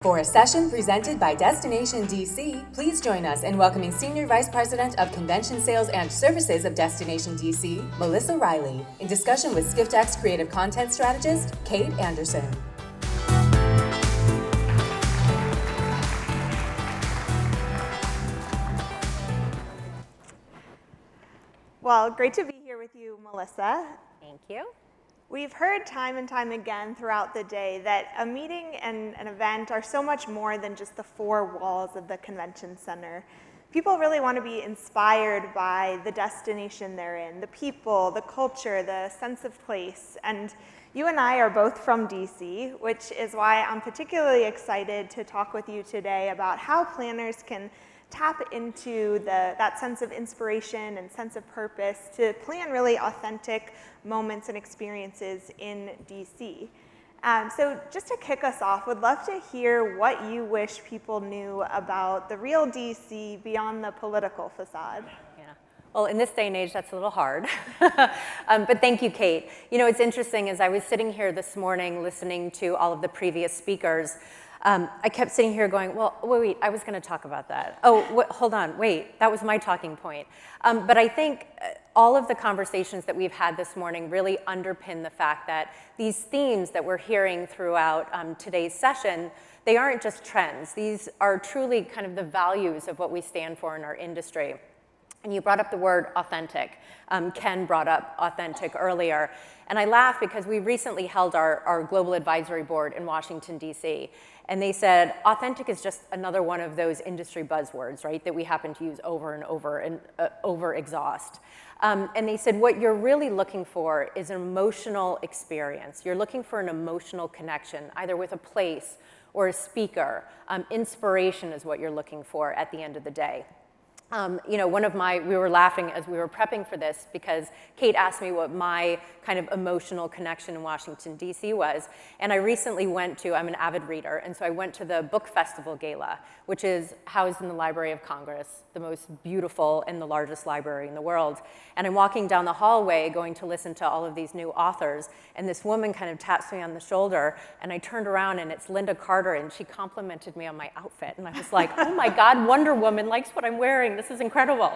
For a session presented by Destination DC, please join us in welcoming Senior Vice President of Convention Sales and Services of Destination DC, Melissa Riley, in discussion with Skift's Creative Content Strategist, Kate Anderson. Well, great to be here with you, Melissa. Thank you. We've heard time and time again throughout the day that a meeting and an event are so much more than just the four walls of the convention center. People really want to be inspired by the destination they're in, the people, the culture, the sense of place. And you and I are both from DC, which is why I'm particularly excited to talk with you today about how planners can tap into that sense of inspiration and sense of purpose to plan really authentic moments and experiences in DC. So just to kick us off, would love to hear what you wish people knew about the real DC beyond the political facade. Yeah. Well, in this day and age, that's a little hard. But thank you, Kate. You know, it's interesting, as I was sitting here this morning listening to all of the previous speakers, I kept sitting here going, well, wait, I was going to talk about that. Oh, hold on, wait, that was my talking point. But I think all of the conversations that we've had this morning really underpin the fact that these themes that we're hearing throughout today's session, they aren't just trends. These are truly kind of the values of what we stand for in our industry. And you brought up the word authentic. Ken brought up authentic earlier. And I laugh because we recently held our Global Advisory Board in Washington, D.C., and they said, authentic is just another one of those industry buzzwords, right, that we happen to use over and over and over-exhaust. And they said, what you're really looking for is an emotional experience. You're looking for an emotional connection, either with a place or a speaker. Inspiration is what you're looking for at the end of the day. You know, we were laughing as we were prepping for this because Kate asked me what my kind of emotional connection in Washington, D.C. was. And I recently I'm an avid reader, and so I went to the Book Festival Gala, which is housed in the Library of Congress, the most beautiful and the largest library in the world. And I'm walking down the hallway going to listen to all of these new authors, and this woman kind of taps me on the shoulder, and I turned around, and it's Linda Carter, and she complimented me on my outfit. And I was like, oh my God, Wonder Woman likes what I'm wearing. This is incredible.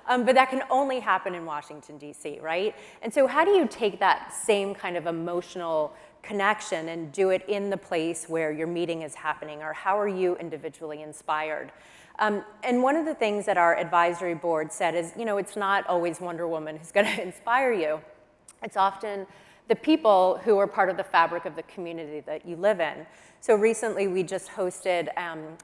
But that can only happen in Washington, D.C., right? And so how do you take that same kind of emotional connection and do it in the place where your meeting is happening, or how are you individually inspired? And one of the things that our advisory board said is, you know, it's not always Wonder Woman who's going to inspire you. It's often the people who are part of the fabric of the community that you live in. So recently we just hosted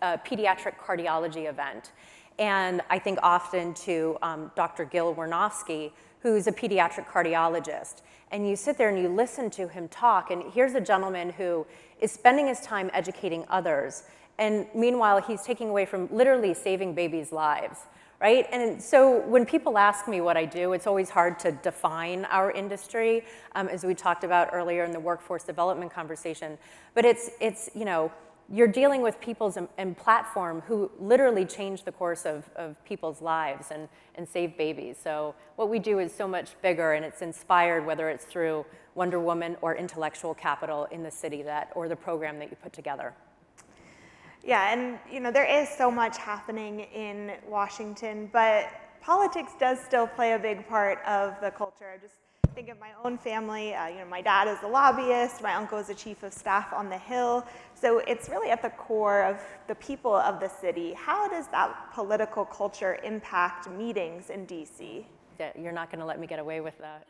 a pediatric cardiology event. And I think often to Dr. Gil Wernovsky, who's a pediatric cardiologist. And you sit there and you listen to him talk, and here's a gentleman who is spending his time educating others. And meanwhile, he's taking away from literally saving babies' lives, right? And so when people ask me what I do, it's always hard to define our industry, as we talked about earlier in the workforce development conversation. But it's you know, you're dealing with people's and platform who literally change the course of people's lives and save babies. So what we do is so much bigger, and it's inspired, whether it's through Wonder Woman or intellectual capital in the city or the program that you put together. Yeah, and you know, there is so much happening in Washington, but politics does still play a big part of the culture. I just think of my own family. You know, my dad is a lobbyist, my uncle is a chief of staff on the Hill, so it's really at the core of the people of the city. How does that political culture impact meetings in DC? You're not going to let me get away with that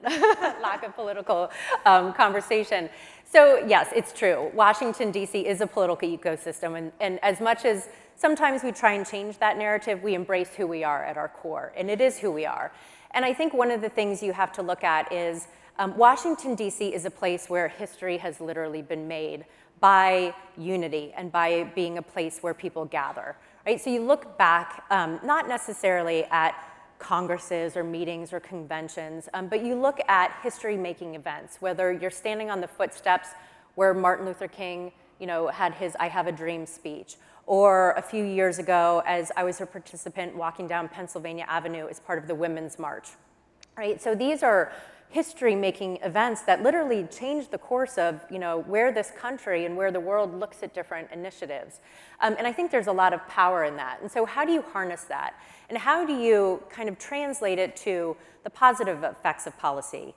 lack of political conversation. So yes, it's true. Washington, D.C. is a political ecosystem, and as much as sometimes we try and change that narrative, we embrace who we are at our core, and it is who we are. And I think one of the things you have to look at is Washington, D.C. is a place where history has literally been made by unity and by being a place where people gather, right? So you look back, not necessarily at congresses or meetings or conventions, but you look at history-making events, whether you're standing on the footsteps where Martin Luther King, you know, had his I Have a Dream speech, or a few years ago as I was a participant walking down Pennsylvania Avenue as part of the Women's March, right? So these are history-making events that literally changed the course of, where this country and where the world looks at different initiatives. And I think there's a lot of power in that. And so how do you harness that? And how do you kind of translate it to the positive effects of policy?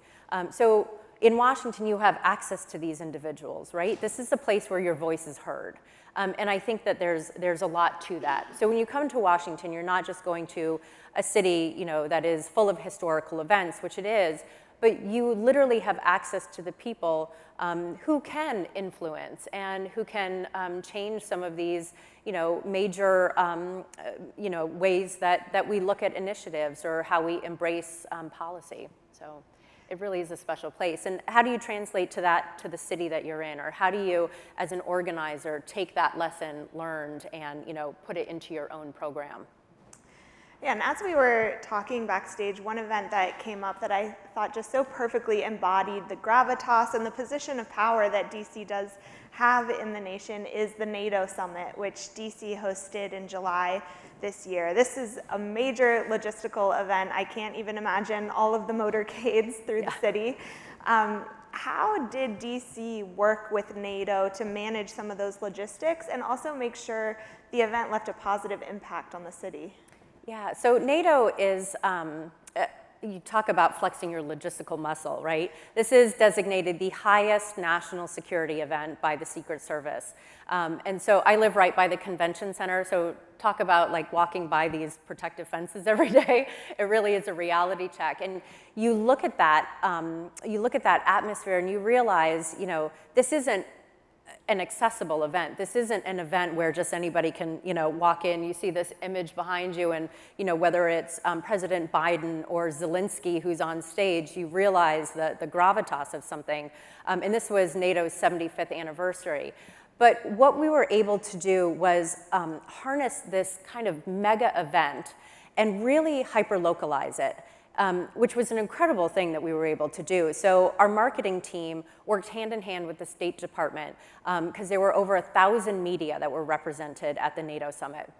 So in Washington, you have access to these individuals, right? This is the place where your voice is heard. And I think that there's a lot to that. So when you come to Washington, you're not just going to a city, that is full of historical events, which it is, but you literally have access to the people who can influence and who can change some of these, major, ways that we look at initiatives or how we embrace policy. So it really is a special place. And how do you translate that to the city that you're in? Or how do you, as an organizer, take that lesson learned and, put it into your own program? Yeah, and as we were talking backstage, one event that came up that I thought just so perfectly embodied the gravitas and the position of power that DC does have in the nation is the NATO Summit, which DC hosted in July this year. This is a major logistical event. I can't even imagine all of the motorcades through the city. How did DC work with NATO to manage some of those logistics and also make sure the event left a positive impact on the city? Yeah, so NATO is, you talk about flexing your logistical muscle, right? This is designated the highest national security event by the Secret Service. And so I live right by the convention center, so talk about like walking by these protective fences every day. It really is a reality check. And you look at that atmosphere and you realize, this isn't an accessible event. This isn't an event where just anybody can, walk in. You see this image behind you, and whether it's President Biden or Zelensky who's on stage, you realize the gravitas of something. And this was NATO's 75th anniversary. But what we were able to do was harness this kind of mega event and really hyper-localize it. Which was an incredible thing that we were able to do. So our marketing team worked hand in hand with the State Department because there were over 1,000 media that were represented at the NATO Summit.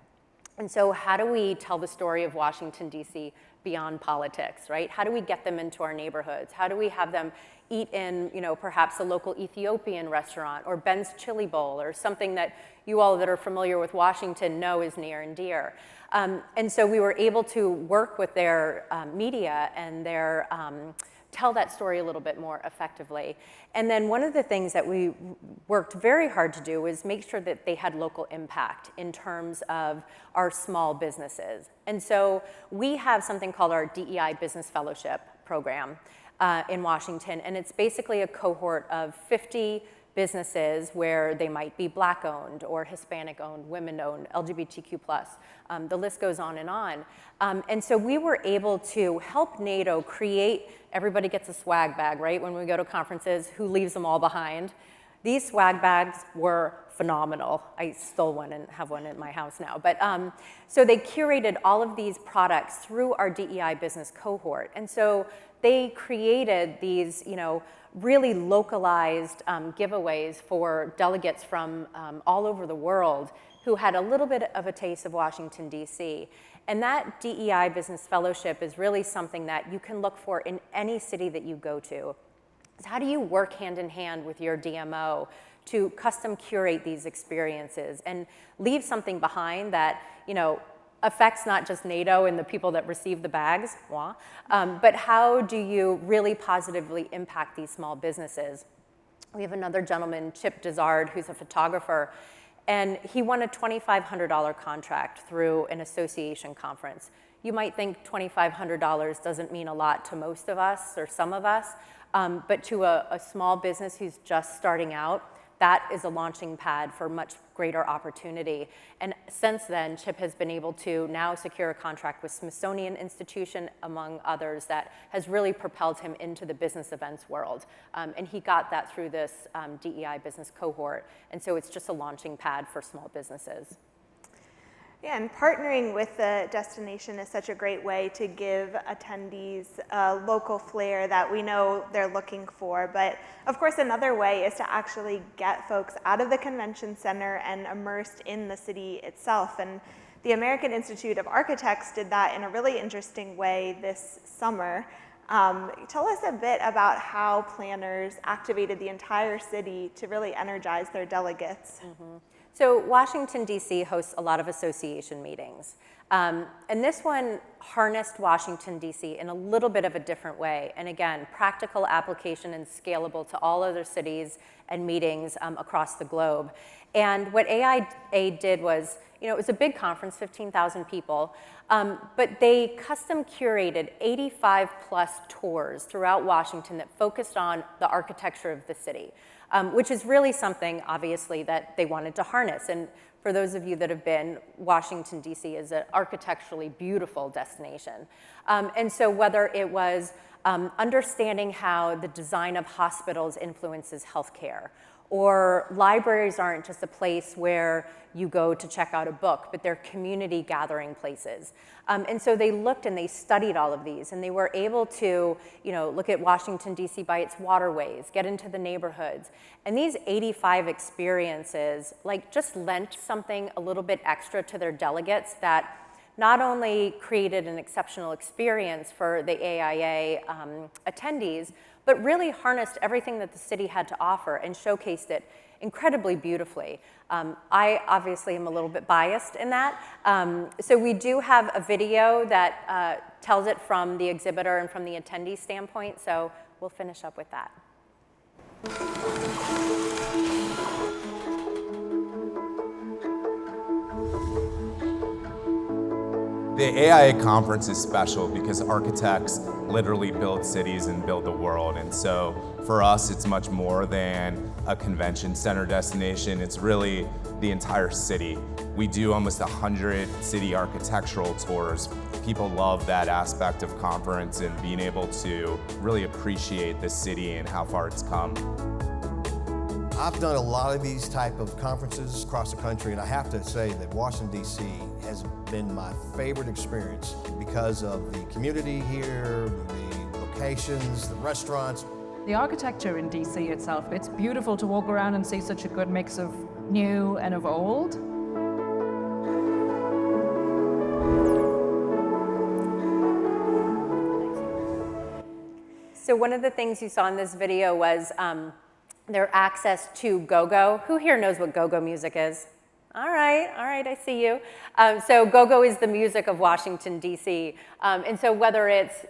And so how do we tell the story of Washington, D.C. beyond politics, right? How do we get them into our neighborhoods? How do we have them eat in, perhaps a local Ethiopian restaurant or Ben's Chili Bowl or something that you all that are familiar with Washington know is near and dear? And so we were able to work with their media and their tell that story a little bit more effectively. And then one of the things that we worked very hard to do was make sure that they had local impact in terms of our small businesses. And so we have something called our DEI Business Fellowship program in Washington, and it's basically a cohort of 50 businesses where they might be Black-owned or Hispanic-owned, women-owned, LGBTQ+. The list goes on and on. And so we were able to help NATO create, everybody gets a swag bag, right? When we go to conferences, who leaves them all behind? These swag bags were phenomenal. I stole one and have one in my house now. But so they curated all of these products through our DEI business cohort. And so they created these, really localized giveaways for delegates from all over the world who had a little bit of a taste of Washington, D.C. And that DEI Business Fellowship is really something that you can look for in any city that you go to. So how do you work hand in hand with your DMO to custom curate these experiences and leave something behind that, affects not just NATO and the people that receive the bags, but how do you really positively impact these small businesses? We have another gentleman, Chip Dizard, who's a photographer, and he won a $2,500 contract through an association conference. You might think $2,500 doesn't mean a lot to most of us or some of us, but to a small business who's just starting out, that is a launching pad for much greater opportunity. And since then, Chip has been able to now secure a contract with Smithsonian Institution, among others, that has really propelled him into the business events world. And he got that through this DEI business cohort. And so it's just a launching pad for small businesses. Yeah, and partnering with the destination is such a great way to give attendees a local flair that we know they're looking for. But of course, another way is to actually get folks out of the convention center and immersed in the city itself. And the American Institute of Architects did that in a really interesting way this summer. Tell us a bit about how planners activated the entire city to really energize their delegates. So Washington, D.C. hosts a lot of association meetings. And this one harnessed Washington, D.C. in a little bit of a different way. And again, practical application and scalable to all other cities and meetings across the globe. And what AIA did was, it was a big conference, 15,000 people, but they custom curated 85 plus tours throughout Washington that focused on the architecture of the city, which is really something, obviously, that they wanted to harness. And for those of you that have been, Washington, D.C. is an architecturally beautiful destination. And so whether it was understanding how the design of hospitals influences healthcare, or libraries aren't just a place where you go to check out a book, but they're community gathering places. And so they looked and they studied all of these, and they were able to, look at Washington, D.C. by its waterways, get into the neighborhoods. And these 85 experiences, just lent something a little bit extra to their delegates that not only created an exceptional experience for the AIA attendees, but really harnessed everything that the city had to offer and showcased it incredibly beautifully. I obviously am a little bit biased in that. So we do have a video that tells it from the exhibitor and from the attendee standpoint, so we'll finish up with that. The AIA conference is special because architects literally build cities and build the world. And so for us, it's much more than a convention center destination. It's really the entire city. We do almost 100 city architectural tours. People love that aspect of conference and being able to really appreciate the city and how far it's come. I've done a lot of these type of conferences across the country, and I have to say that Washington, D.C. has been my favorite experience because of the community here, the locations, the restaurants. The architecture in DC itself, it's beautiful to walk around and see such a good mix of new and of old. So one of the things you saw in this video was their access to go-go. Who here knows what go-go music is? All right, I see you. So go-go is the music of Washington, D.C. And so whether it's,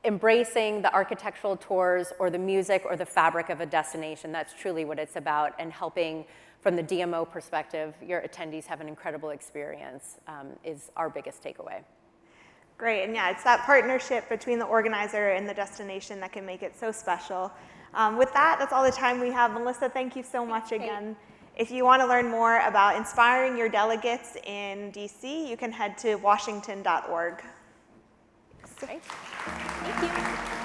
embracing the architectural tours or the music or the fabric of a destination, that's truly what it's about, and helping from the DMO perspective, your attendees have an incredible experience is our biggest takeaway. Great, and yeah, it's that partnership between the organizer and the destination that can make it so special. With that, that's all the time we have. Melissa, thank you so much again. If you want to learn more about inspiring your delegates in DC, you can head to washington.org. Great. Thank you.